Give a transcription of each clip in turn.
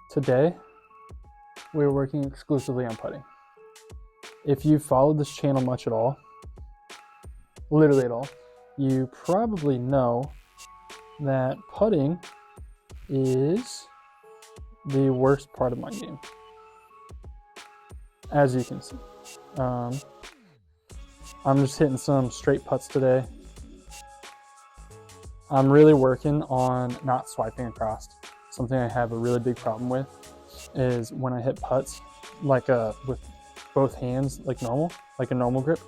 Today, we're working exclusively on putting. If you've followed this channel much at all, literally at all, you probably know that putting is the worst part of my game, as you can see. I'm just hitting some straight putts today. I'm really working on not swiping across. Something I have a really big problem with is when I hit putts, like with both hands, like normal, like a normal grip,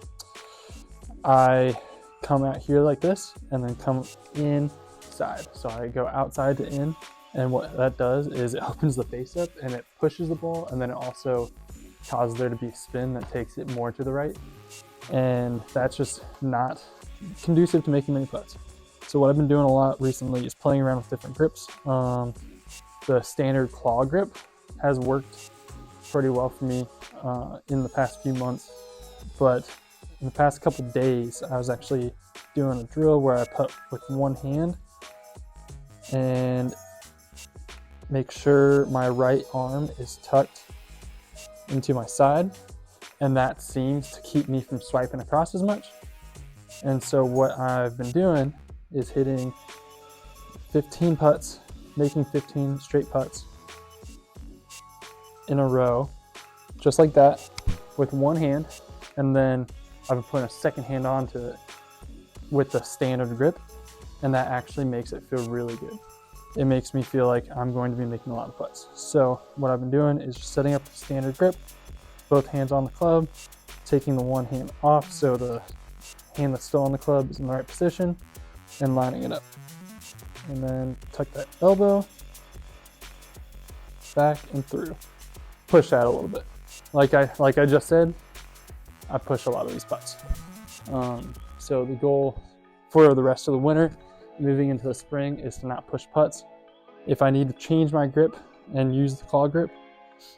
I come out here like this and then come inside. So I go outside to in, and what that does is it opens the face up and it pushes the ball, and then it also causes there to be spin that takes it more to the right. And that's just not conducive to making many putts. So what I've been doing a lot recently is playing around with different grips. The standard claw grip has worked pretty well for me in the past few months, but in the past couple days, I was actually doing a drill where I put with one hand and make sure my right arm is tucked into my side, and that seems to keep me from swiping across as much. And so what I've been doing is hitting 15 putts, making 15 straight putts in a row, just like that, with one hand, and then I've been putting a second hand onto it with the standard grip, and that actually makes it feel really good. It makes me feel like I'm going to be making a lot of putts. So what I've been doing is just setting up the standard grip, both hands on the club, taking the one hand off so the hand that's still on the club is in the right position, and lining it up. And then tuck that elbow back and through. Push that a little bit. Like I just said, I push a lot of these putts. So the goal for the rest of the winter, moving into the spring, is to not push putts. If I need to change my grip and use the claw grip,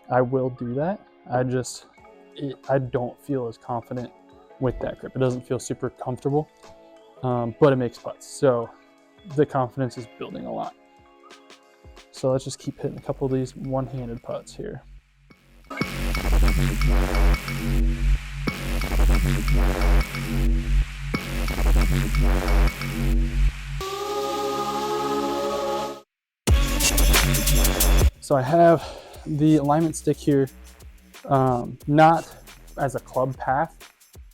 I will do that. I don't feel as confident with that grip. It doesn't feel super comfortable, but it makes putts. So the confidence is building a lot. So let's just keep hitting a couple of these one-handed putts here. So I have the alignment stick here, not as a club path,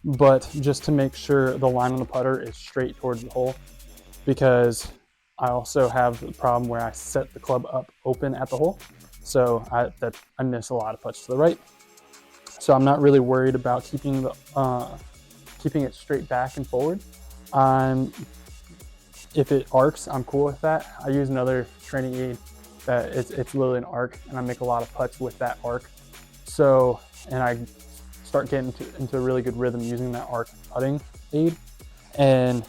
but just to make sure the line on the putter is straight towards the hole, because I also have the problem where I set the club up open at the hole, so I miss a lot of putts to the right. So I'm not really worried about keeping it straight back and forward. If it arcs, I'm cool with that. I use another training aid that it's literally an arc, and I make a lot of putts with that arc. So, and I start getting into a really good rhythm using that arc putting aid, and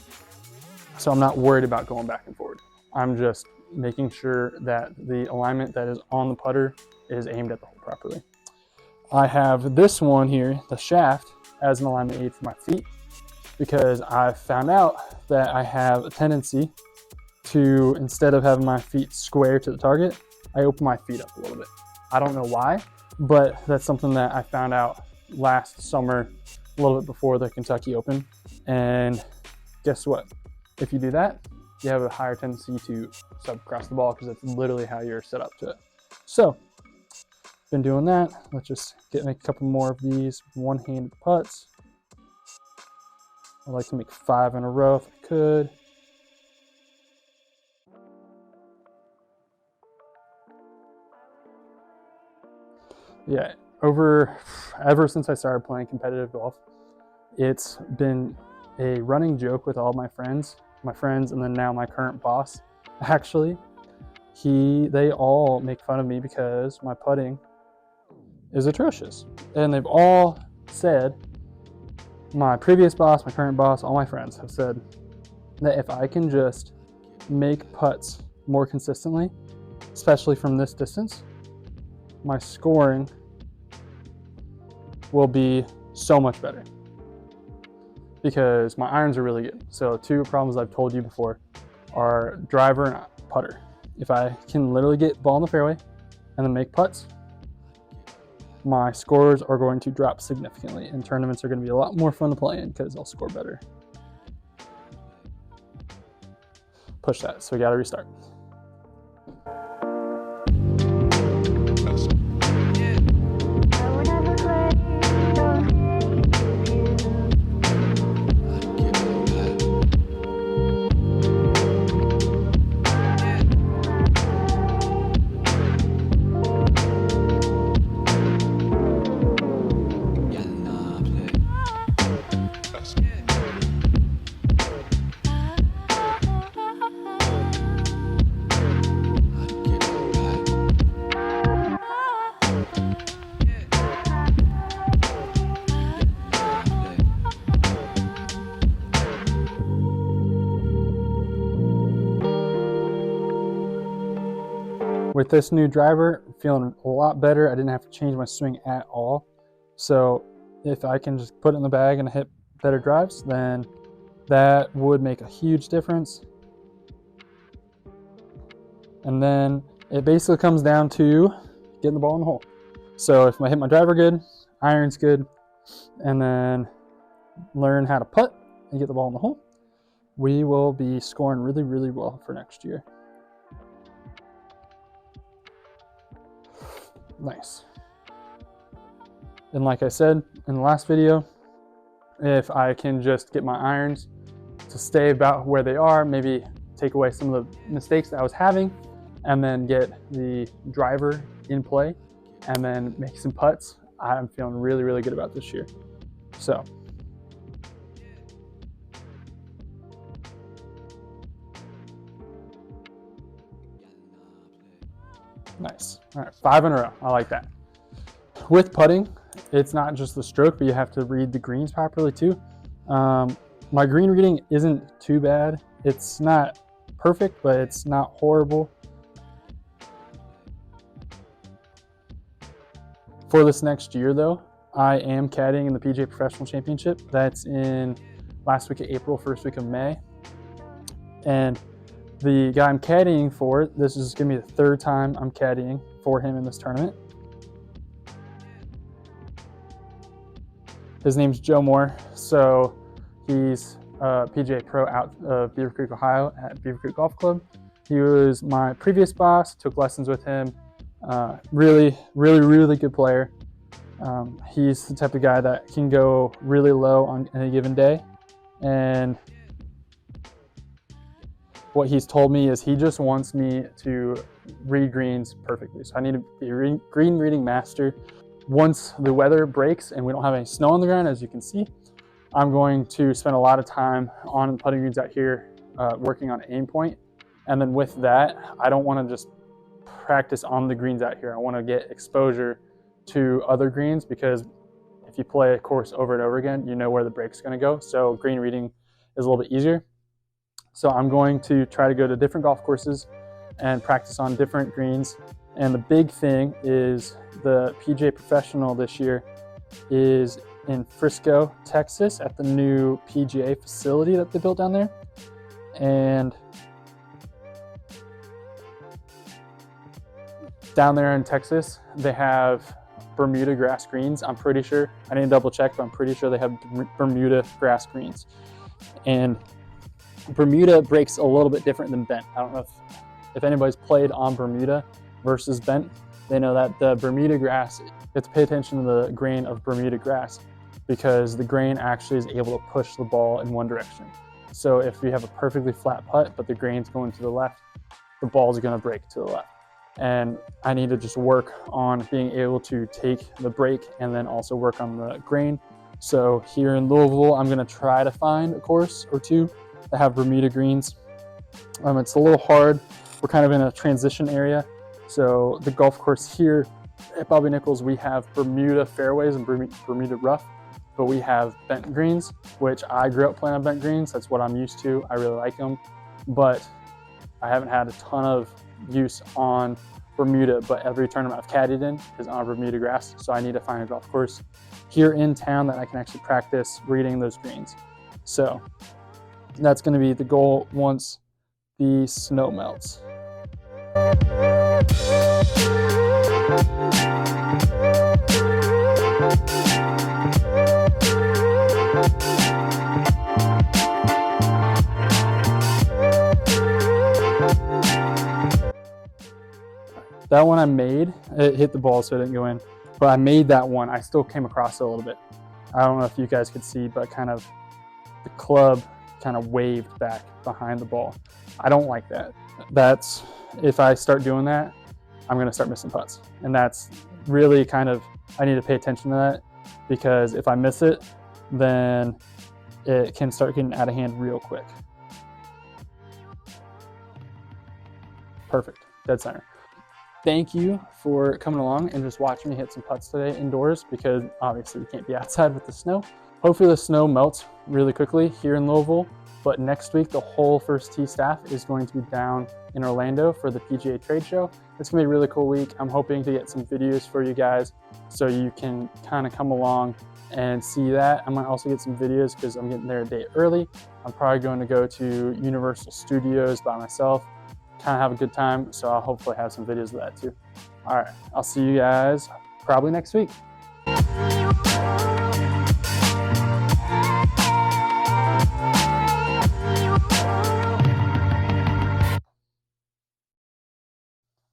so I'm not worried about going back and forward. I'm just making sure that the alignment that is on the putter is aimed at the hole properly. I have this one here, the shaft, as an alignment aid for my feet, because I found out that I have a tendency to, instead of having my feet square to the target, I open my feet up a little bit. I don't know why, but that's something that I found out last summer, a little bit before the Kentucky Open. And guess what? If you do that, you have a higher tendency to sub across the ball, because that's literally how you're set up to it. So, been doing that. Let's just make a couple more of these one-handed putts. I'd like to make 5 in a row if I could. Yeah, ever since I started playing competitive golf, it's been a running joke with all my friends, and then now my current boss. Actually, they all make fun of me because my putting is atrocious. And they've all said, my previous boss, my current boss, all my friends have said that if I can just make putts more consistently, especially from this distance, my scoring will be so much better, because my irons are really good. So 2 problems I've told you before are driver and putter. If I can literally get ball in the fairway and then make putts, my scores are going to drop significantly, and tournaments are going to be a lot more fun to play in because I'll score better. Push that, so we got to restart. With this new driver, feeling a lot better. I didn't have to change my swing at all. So if I can just put it in the bag and hit better drives, then that would make a huge difference. And then it basically comes down to getting the ball in the hole. So if I hit my driver good, iron's good, and then learn how to putt and get the ball in the hole, we will be scoring really, really well for next year. Nice. And like I said in the last video, if I can just get my irons to stay about where they are, maybe take away some of the mistakes that I was having, and then get the driver in play, and then make some putts, I'm feeling really, really good about this year. So nice. All right, 5 in a row. I like that. With putting, it's not just the stroke, but you have to read the greens properly too. My green reading isn't too bad. It's not perfect, but it's not horrible. For this next year though, I am caddying in the PGA Professional Championship. That's in last week of April, first week of May. And the guy I'm caddying for, this is gonna be the 3rd time I'm caddying for him in this tournament. His name's Joe Moore. So he's a PGA Pro out of Beaver Creek, Ohio at Beaver Creek Golf Club. He was my previous boss, took lessons with him. Really, really, really good player. He's the type of guy that can go really low on any given day. And what he's told me is he just wants me to read greens perfectly. So I need to be a green reading master. Once the weather breaks and we don't have any snow on the ground, as you can see, I'm going to spend a lot of time on the putting greens out here, working on aim point. And then with that, I don't want to just practice on the greens out here. I want to get exposure to other greens, because if you play a course over and over again, you know where the break's going to go. So green reading is a little bit easier. So I'm going to try to go to different golf courses and practice on different greens. And the big thing is the PGA Professional this year is in Frisco, Texas, at the new PGA facility that they built down there. And down there in Texas, they have Bermuda grass greens. I'm pretty sure, I didn't double check, but I'm pretty sure they have Bermuda grass greens. And Bermuda breaks a little bit different than bent. I don't know if anybody's played on Bermuda versus bent. They know that the Bermuda grass, you have to pay attention to the grain of Bermuda grass, because the grain actually is able to push the ball in one direction. So if you have a perfectly flat putt, but the grain's going to the left, the ball's gonna break to the left. And I need to just work on being able to take the break and then also work on the grain. So here in Louisville, I'm gonna try to find a course or two that have Bermuda greens. It's a little hard. We're kind of in a transition area. So the golf course here at Bobby Nichols, we have Bermuda fairways and Bermuda rough, but we have bent greens, which I grew up playing on bent greens. That's what I'm used to. I really like them, but I haven't had a ton of use on Bermuda, but every tournament I've caddied in is on Bermuda grass. So I need to find a golf course here in town that I can actually practice reading those greens. So that's going to be the goal once the snow melts. That one I made, it hit the ball so it didn't go in, but I made that one. I still came across it a little bit. I don't know if you guys could see, but kind of the club kind of waved back behind the ball. I don't like that. That's, if I start doing that, I'm going to start missing putts. And that's really kind of, I need to pay attention to that, because if I miss it, then it can start getting out of hand real quick. Perfect, dead center. Thank you for coming along and just watching me hit some putts today indoors, because obviously we can't be outside with the snow. Hopefully the snow melts really quickly here in Louisville, but next week the whole First Tee staff is going to be down in Orlando for the PGA Trade Show. It's gonna be a really cool week. I'm hoping to get some videos for you guys so you can kind of come along and see that. I might also get some videos because I'm getting there a day early. I'm probably going to go to Universal Studios by myself, kind of have a good time, so I'll hopefully have some videos of that too. All right, I'll see you guys probably next week.